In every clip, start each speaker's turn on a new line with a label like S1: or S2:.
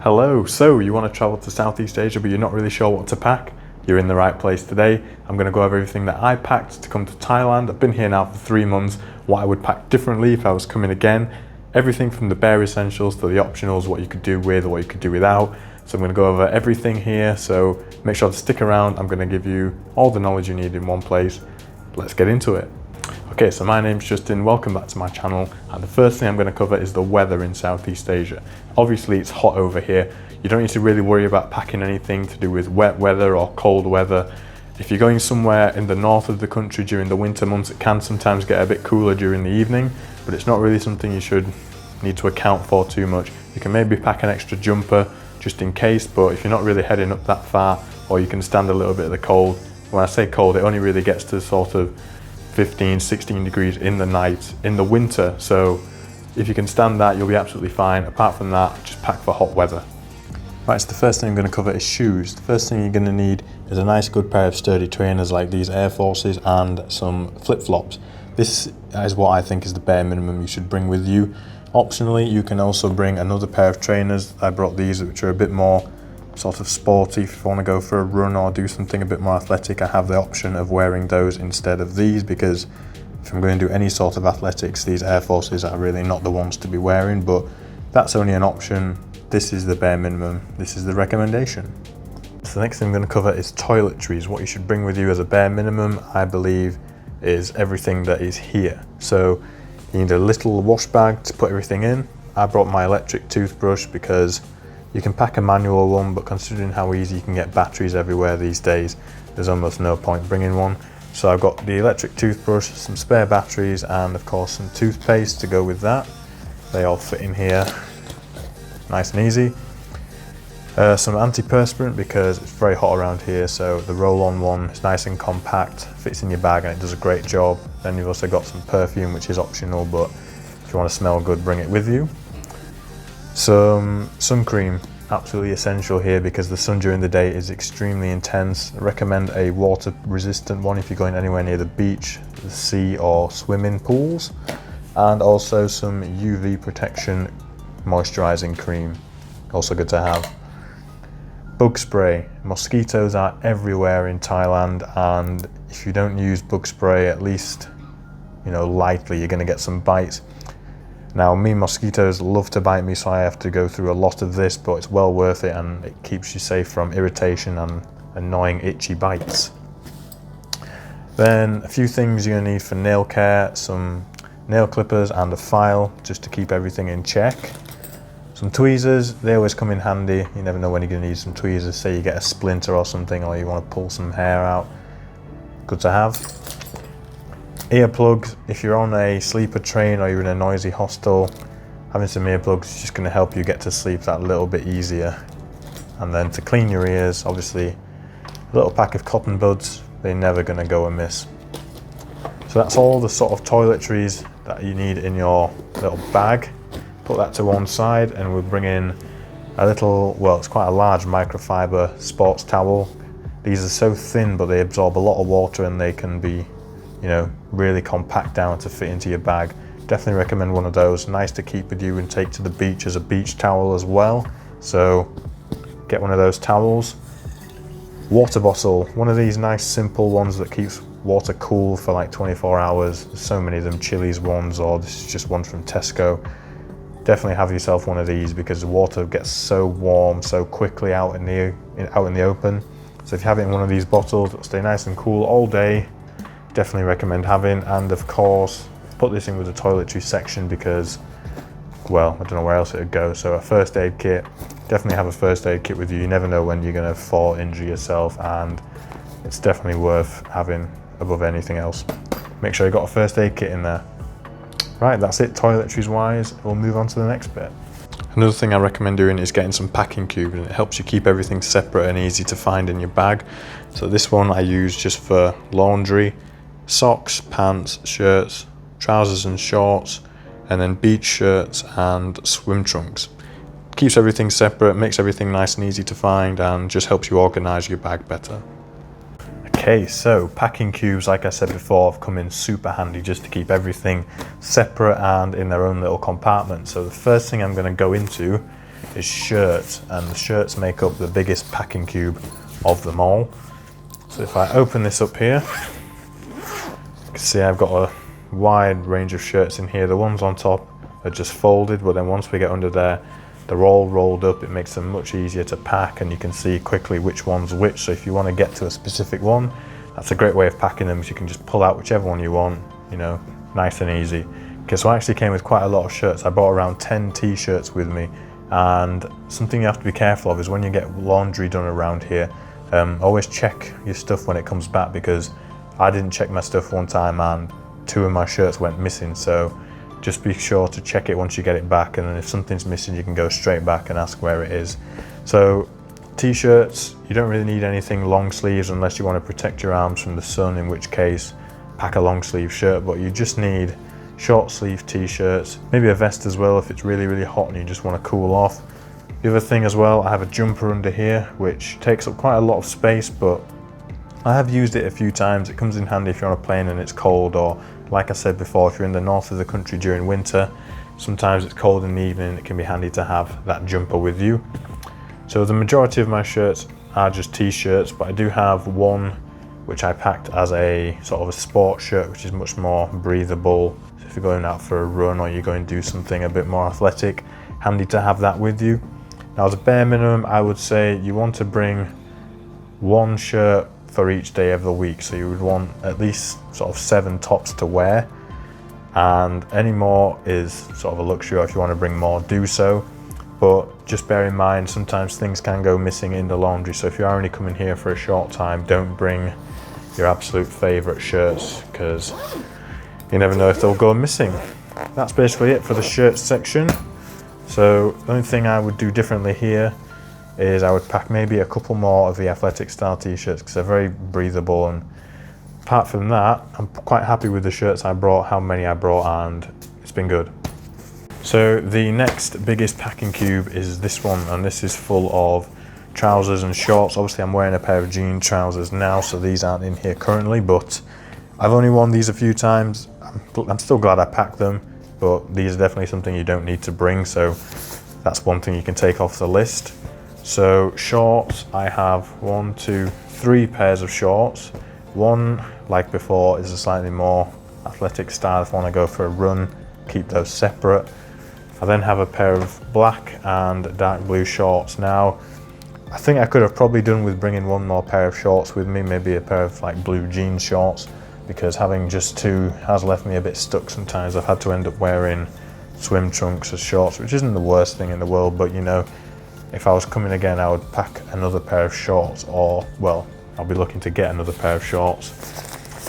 S1: Hello, so you want to travel to Southeast Asia but you're not really sure what to pack? You're in the right place today. I'm going to go over everything that I packed to come to Thailand. I've been here now for 3 months, what I would pack differently if I was coming again. Everything from the bare essentials to the optionals, what you could do with or what you could do without. So I'm going to go over everything here, so make sure to stick around. I'm going to give you all the knowledge you need in one place. Let's get into it. Okay, so my name's Justin, welcome back to my channel, and the first thing I'm going to cover is the weather in Southeast Asia. Obviously it's hot over here. You don't need to really worry about packing anything to do with wet weather or cold weather. If you're going somewhere in the north of the country during the winter months, it can sometimes get a bit cooler during the evening, but it's not really something you should need to account for too much. You can maybe pack an extra jumper just in case, but if you're not really heading up that far, or you can stand a little bit of the cold. When I say cold, it only really gets to sort of 15, 16 degrees in the night in the winter, so if you can stand that, you'll be absolutely fine. Apart from that, just pack for hot weather. Right, so the first thing I'm going to cover is shoes. The first thing you're going to need is a nice good pair of sturdy trainers like these Air Forces and some flip-flops. This is what I think is the bare minimum you should bring with you. Optionally, you can also bring another pair of trainers. I brought these, which are a bit more sort of sporty. If you want to go for a run or do something a bit more athletic, I have the option of wearing those instead of these, because if I'm going to do any sort of athletics, these Air Forces are really not the ones to be wearing, but that's only an option. This is the bare minimum. This is the recommendation. So the next thing I'm going to cover is toiletries. What you should bring with you as a bare minimum, I believe, is everything that is here. So you need a little wash bag to put everything in. I brought my electric toothbrush because you can pack a manual one, but considering how easy you can get batteries everywhere these days, there's almost no point bringing one. So I've got the electric toothbrush, some spare batteries, and of course some toothpaste to go with that. They all fit in here, nice and easy. Some antiperspirant because it's very hot around here, so the roll-on one is nice and compact, fits in your bag and it does a great job. Then you've also got some perfume, which is optional, but if you want to smell good, bring it with you. Some Suncream, absolutely essential here because the sun during the day is extremely intense. I recommend a water resistant one if you're going anywhere near the beach, the sea or swimming pools. And also some UV protection moisturizing cream, also good to have. Bug spray. Mosquitoes are everywhere in Thailand, and if you don't use bug spray, at least, lightly, you're going to get some bites. Now, mosquitoes love to bite me, so I have to go through a lot of this, but it's well worth it and it keeps you safe from irritation and annoying itchy bites. Then a few things you're going to need for nail care: some nail clippers and a file just to keep everything in check. Some tweezers, they always come in handy. You never know when you're going to need some tweezers. Say you get a splinter or something, or you want to pull some hair out. Good to have. Earplugs. If you're on a sleeper train or you're in a noisy hostel, having some earplugs is just going to help you get to sleep that little bit easier. And then to clean your ears, obviously, a little pack of cotton buds. They're never going to go amiss. So that's all the sort of toiletries that you need in your little bag. Put that to one side and we'll bring in a little, well, it's quite a large microfiber sports towel. These are so thin, but they absorb a lot of water and they can be, really compact down to fit into your bag. Definitely recommend one of those. Nice to keep with you and take to the beach as a beach towel as well. So get one of those towels. Water bottle, one of these nice simple ones that keeps water cool for like 24 hours. There's so many of them, Chili's ones, or this is just one from Tesco. Definitely have yourself one of these because the water gets so warm so quickly out in the open. So if you have it in one of these bottles, it'll stay nice and cool all day. Definitely recommend having. And of course, put this in with the toiletries section because, well, I don't know where else it would go. So a first aid kit, definitely have a first aid kit with you. You never know when you're going to fall, injure yourself, and it's definitely worth having above anything else. Make sure you've got a first aid kit in there. Right, that's it toiletries wise. We'll move on to the next bit. Another thing I recommend doing is getting some packing cubes, and it helps you keep everything separate and easy to find in your bag. So this one I use just for laundry, socks, pants, shirts, trousers and shorts, and then beach shirts and swim trunks. Keeps everything separate, makes everything nice and easy to find, and just helps you organize your bag better. Okay, so packing cubes, like I said before, have come in super handy just to keep everything separate and in their own little compartment. So the first thing I'm going to go into is shirts, and the shirts make up the biggest packing cube of them all. So if I open this up here, you can see I've got a wide range of shirts in here. The ones on top are just folded, but then once we get under there, they're all rolled up. It makes them much easier to pack, and you can see quickly which one's which. So if you want to get to a specific one, that's a great way of packing them, so you can just pull out whichever one you want, you know, nice and easy. Okay, so I actually came with quite a lot of shirts. I brought around 10 t-shirts with me, and something you have to be careful of is when you get laundry done around here, always check your stuff when it comes back, because I didn't check my stuff one time and 2 of my shirts went missing. So just be sure to check it once you get it back, and then if something's missing you can go straight back and ask where it is. So t-shirts, you don't really need anything long sleeves unless you want to protect your arms from the sun, in which case pack a long sleeve shirt, but you just need short sleeve t-shirts, maybe a vest as well if it's really, really hot and you just want to cool off. The other thing as well, I have a jumper under here which takes up quite a lot of space, but I have used it a few times. It comes in handy if you're on a plane and it's cold, or like I said before, if you're in the north of the country during winter, sometimes it's cold in the evening, it can be handy to have that jumper with you. So the majority of my shirts are just t-shirts, but I do have one which I packed as a sort of a sports shirt, which is much more breathable. So if you're going out for a run or you're going to do something a bit more athletic, handy to have that with you. Now as a bare minimum, I would say you want to bring one shirt for each day of the week. So you would want at least sort of 7 tops to wear, and any more is sort of a luxury, or if you want to bring more, do so. But just bear in mind, sometimes things can go missing in the laundry. So if you're only coming here for a short time, don't bring your absolute favorite shirts, because you never know if they'll go missing. That's basically it for the shirts section. So the only thing I would do differently here is I would pack maybe a couple more of the athletic style t-shirts, because they're very breathable, and apart from that, I'm quite happy with the shirts I brought, how many I brought, and it's been good. So the next biggest packing cube is this one, and this is full of trousers and shorts. Obviously I'm wearing a pair of jean trousers now, so these aren't in here currently, but I've only worn these a few times. I'm still glad I packed them, but these are definitely something you don't need to bring, so that's one thing you can take off the list. So shorts, I have 1, 2, 3 pairs of shorts. One, like before, is a slightly more athletic style if I want to go for a run, keep those separate. I then have a pair of black and dark blue shorts. Now, I think I could have probably done with bringing one more pair of shorts with me, maybe a pair of like blue jean shorts, because having just 2 has left me a bit stuck sometimes. I've had to end up wearing swim trunks as shorts, which isn't the worst thing in the world, but you know, if I was coming again, I would pack another pair of shorts, or, well, I'll be looking to get another pair of shorts.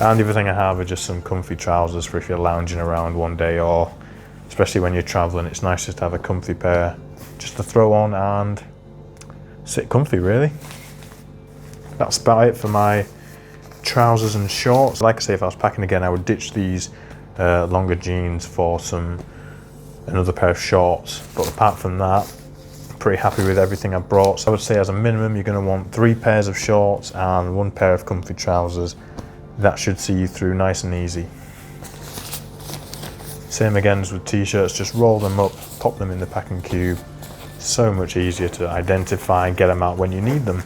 S1: And the other thing I have are just some comfy trousers for if you're lounging around one day, or especially when you're traveling, it's nice just to have a comfy pair just to throw on and sit comfy, really. That's about it for my trousers and shorts. Like I say, if I was packing again, I would ditch these longer jeans for another pair of shorts. But apart from that, pretty happy with everything I brought. So I would say as a minimum you're going to want 3 pairs of shorts and 1 pair of comfy trousers. That should see you through nice and easy. Same again as with t-shirts, just roll them up, pop them in the packing cube. So much easier to identify and get them out when you need them.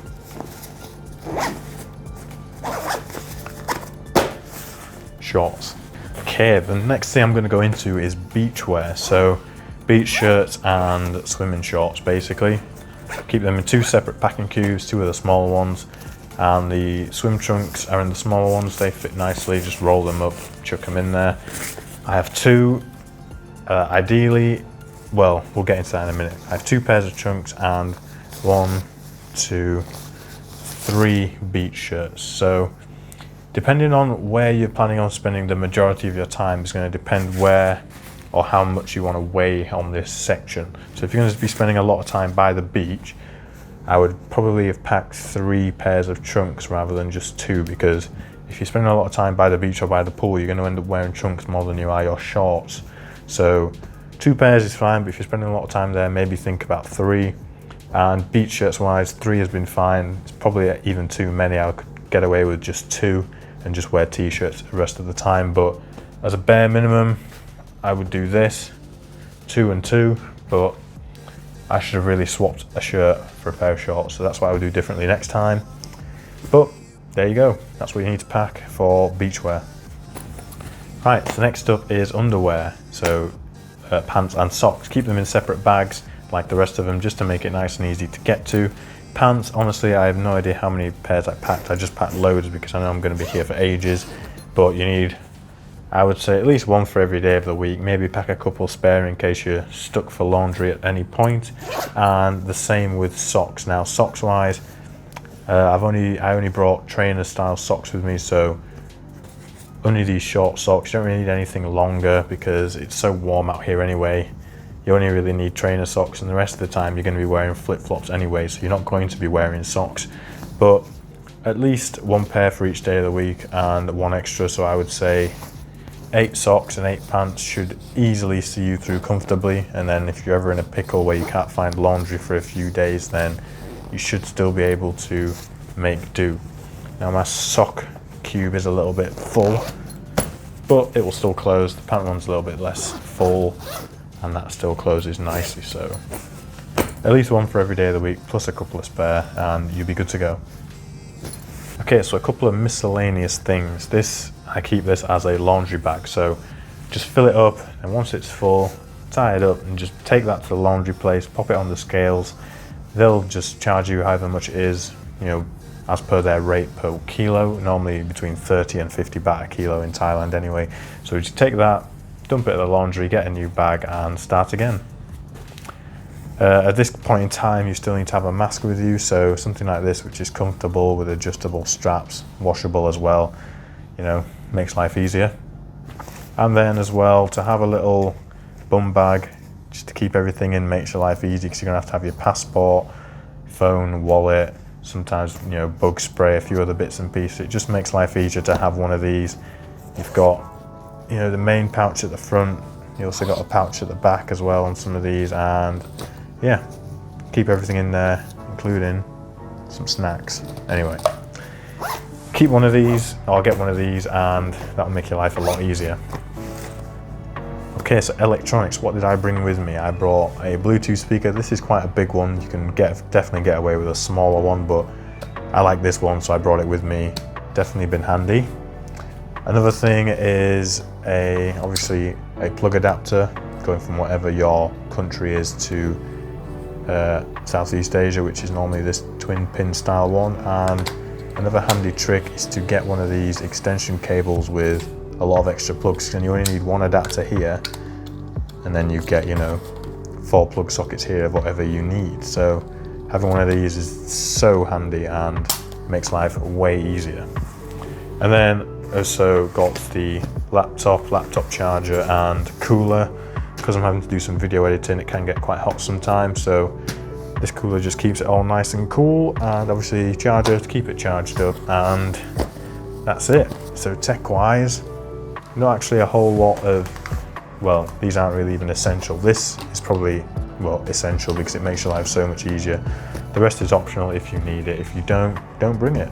S1: Shorts. Okay, the next thing I'm going to go into is beachwear. So beach shirts and swimming shorts, basically. Keep them in 2 separate packing cubes, 2 of the smaller ones, and the swim trunks are in the smaller ones. They fit nicely, just roll them up, chuck them in there. I have 2, ideally, well, we'll get into that in a minute. I have 2 pairs of trunks and 1, 2, 3 beach shirts. So depending on where you're planning on spending the majority of your time is going to depend where or how much you want to weigh on this section. So if you're going to be spending a lot of time by the beach, I would probably have packed 3 pairs of trunks rather than just 2, because if you're spending a lot of time by the beach or by the pool, you're going to end up wearing trunks more than you are your shorts. So 2 pairs is fine, but if you're spending a lot of time there, maybe think about 3. And beach shirts wise, 3 has been fine. It's probably even too many. I could get away with just 2 and just wear t-shirts the rest of the time. But as a bare minimum, I would do this, 2 and 2, but I should have really swapped a shirt for a pair of shorts, so that's what I would do differently next time. But there you go, that's what you need to pack for beachwear. Right, so next up is underwear, so pants and socks. Keep them in separate bags like the rest of them, just to make it nice and easy to get to. Pants, honestly, I have no idea how many pairs I packed. I just packed loads because I know I'm going to be here for ages. But you need, I would say, at least one for every day of the week. Maybe pack a couple spare in case you're stuck for laundry at any point. And the same with socks. Now, socks wise, I only brought trainer style socks with me, so only these short socks. You don't really need anything longer because it's so warm out here anyway. You only really need trainer socks, and the rest of the time you're going to be wearing flip-flops anyway, so you're not going to be wearing socks. But at least one pair for each day of the week and one extra, so I would say 8 socks and 8 pants should easily see you through comfortably. And then if you're ever in a pickle where you can't find laundry for a few days, then you should still be able to make do. Now my sock cube is a little bit full, but it will still close. The pant one's a little bit less full, and that still closes nicely, so at least one for every day of the week plus a couple of spare and you'll be good to go. Okay, so a couple of miscellaneous things. I keep this as a laundry bag, so just fill it up, and once it's full, tie it up and just take that to the laundry place, pop it on the scales. They'll just charge you however much it is, you know, as per their rate per kilo, normally between 30 and 50 baht a kilo in Thailand anyway. So just take that, dump it in the laundry, get a new bag and start again. At this point in time you still need to have a mask with you, so something like this which is comfortable with adjustable straps, washable as well, you know, makes life easier. And then as well, to have a little bum bag just to keep everything in makes your life easy, because you're going to have your passport, phone, wallet, sometimes, you know, bug spray, a few other bits and pieces. It just makes life easier to have one of these. You've got, you know, the main pouch at the front, you also got a pouch at the back as well on some of these, and yeah, keep everything in there, including some snacks. Anyway, keep one of these, or get one of these, and that'll make your life a lot easier. Okay, so electronics, what did I bring with me? I brought a Bluetooth speaker. This is quite a big one. You can definitely get away with a smaller one, but I like this one, so I brought it with me. Definitely been handy. Another thing is obviously a plug adapter, going from whatever your country is to Southeast Asia, which is normally this twin pin style one. And another handy trick is to get one of these extension cables with a lot of extra plugs, and you only need one adapter here, and then you get, you know, 4 plug sockets here of whatever you need. So having one of these is so handy and makes life way easier. And then also got the laptop charger and cooler, because I'm having to do some video editing. It can get quite hot sometimes, so this cooler just keeps it all nice and cool, and obviously charger to keep it charged up, and that's it. So tech wise, not actually a whole lot of, well, these aren't really even essential. This is probably, well, essential because it makes your life so much easier. The rest is optional if you need it. If you don't bring it.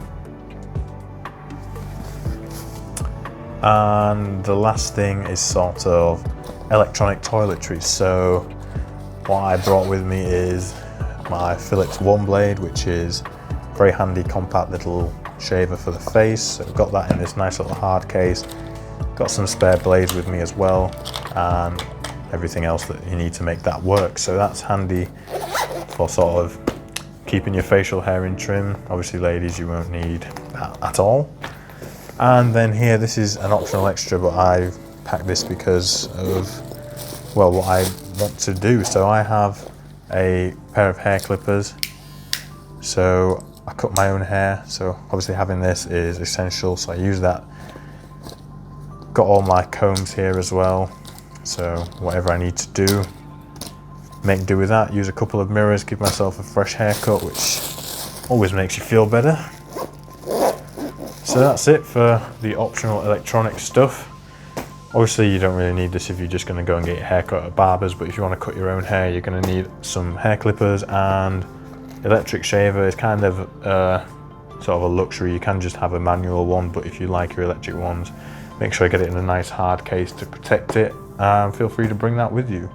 S1: And the last thing is sort of electronic toiletries. So what I brought with me is my Philips One Blade, which is a very handy compact little shaver for the face. So I've got that in this nice little hard case. Got some spare blades with me as well, and everything else that you need to make that work. So that's handy for sort of keeping your facial hair in trim. Obviously ladies, you won't need that at all. And then here, this is an optional extra, but I packed this because of, well, what I want to do. So I have a pair of hair clippers, so I cut my own hair, so obviously having this is essential, so I use that. Got all my combs here as well, so whatever I need to do, make do with that. Use a couple of mirrors, give myself a fresh haircut, which always makes you feel better. So that's it for the optional electronic stuff. Obviously you don't really need this if you're just going to go and get your hair cut at barbers, but if you want to cut your own hair, you're going to need some hair clippers and electric shaver. It's kind of sort of a luxury. You can just have a manual one, but if you like your electric ones, make sure you get it in a nice hard case to protect it, and feel free to bring that with you.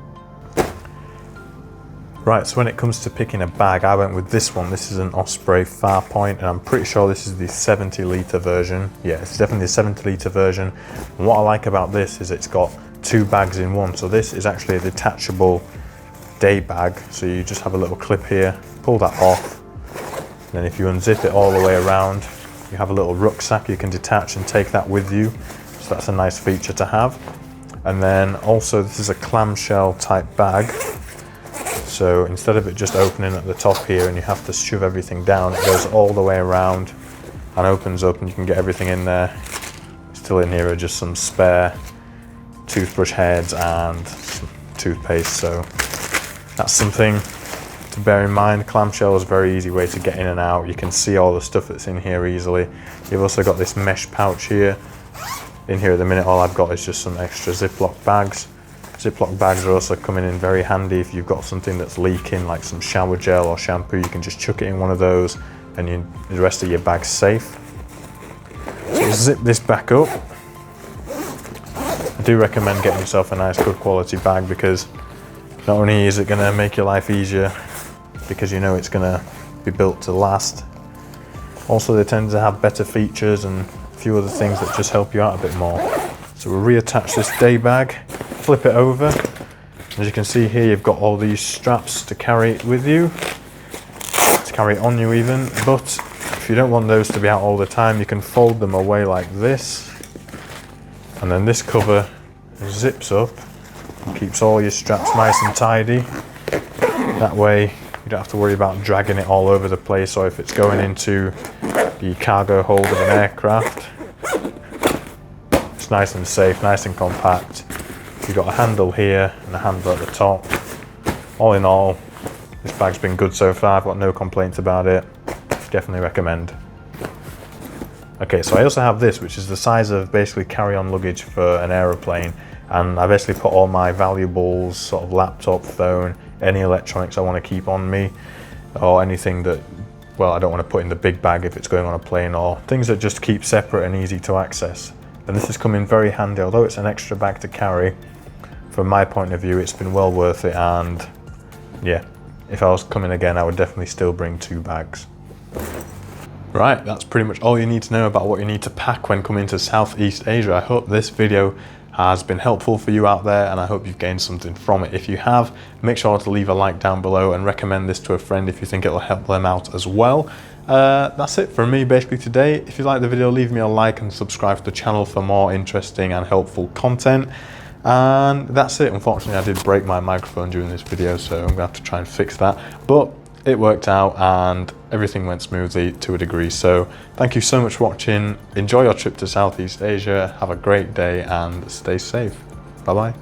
S1: Right, so when it comes to picking a bag, I went with this one. This is an Osprey Farpoint, and I'm pretty sure this is the 70-litre version. Yeah, it's definitely the 70-litre version. And what I like about this is it's got 2 bags in one. So this is actually a detachable day bag. So you just have a little clip here, pull that off. And then if you unzip it all the way around, you have a little rucksack you can detach and take that with you. So that's a nice feature to have. And then also this is a clamshell type bag. So instead of it just opening at the top here and you have to shove everything down, it goes all the way around and opens up and you can get everything in there. Still in here are just some spare toothbrush heads and some toothpaste. So that's something to bear in mind. Clamshell is a very easy way to get in and out. You can see all the stuff that's in here easily. You've also got this mesh pouch here. In here at the minute, all I've got is just some extra Ziploc bags. Ziploc bags are also coming in very handy if you've got something that's leaking, like some shower gel or shampoo. You can just chuck it in one of those and the rest of your bag's safe. So zip this back up. I do recommend getting yourself a nice good quality bag, because not only is it going to make your life easier, because you know it's going to be built to last, also they tend to have better features and a few other things that just help you out a bit more. So we'll reattach this day bag, flip it over. As you can see here, you've got all these straps to carry it with you, to carry it on you even. But if you don't want those to be out all the time, you can fold them away like this. And then this cover zips up and keeps all your straps nice and tidy. That way you don't have to worry about dragging it all over the place, or if it's going into the cargo hold of an aircraft. It's nice and safe, nice and compact. You've got a handle here and a handle at the top. All in all, this bag's been good so far. I've got no complaints about it. Definitely recommend. Okay, so I also have this, which is the size of basically carry-on luggage for an aeroplane. And I basically put all my valuables, sort of laptop, phone, any electronics I want to keep on me, or anything that, well, I don't want to put in the big bag if it's going on a plane, or things that just keep separate and easy to access. And this has come in very handy. Although it's an extra bag to carry, from my point of view, it's been well worth it. And yeah, if I was coming again, I would definitely still bring 2 bags. Right, that's pretty much all you need to know about what you need to pack when coming to Southeast Asia. I hope this video has been helpful for you out there, and I hope you've gained something from it. If you have, make sure to leave a like down below and recommend this to a friend if you think it'll help them out as well. That's it from me basically today. If you like the video, leave me a like and subscribe to the channel for more interesting and helpful content. And that's it. Unfortunately, I did break my microphone during this video, so I'm gonna have to try and fix that. But it worked out and everything went smoothly to a degree. So thank you so much for watching. Enjoy your trip to Southeast Asia. Have a great day and stay safe. Bye bye.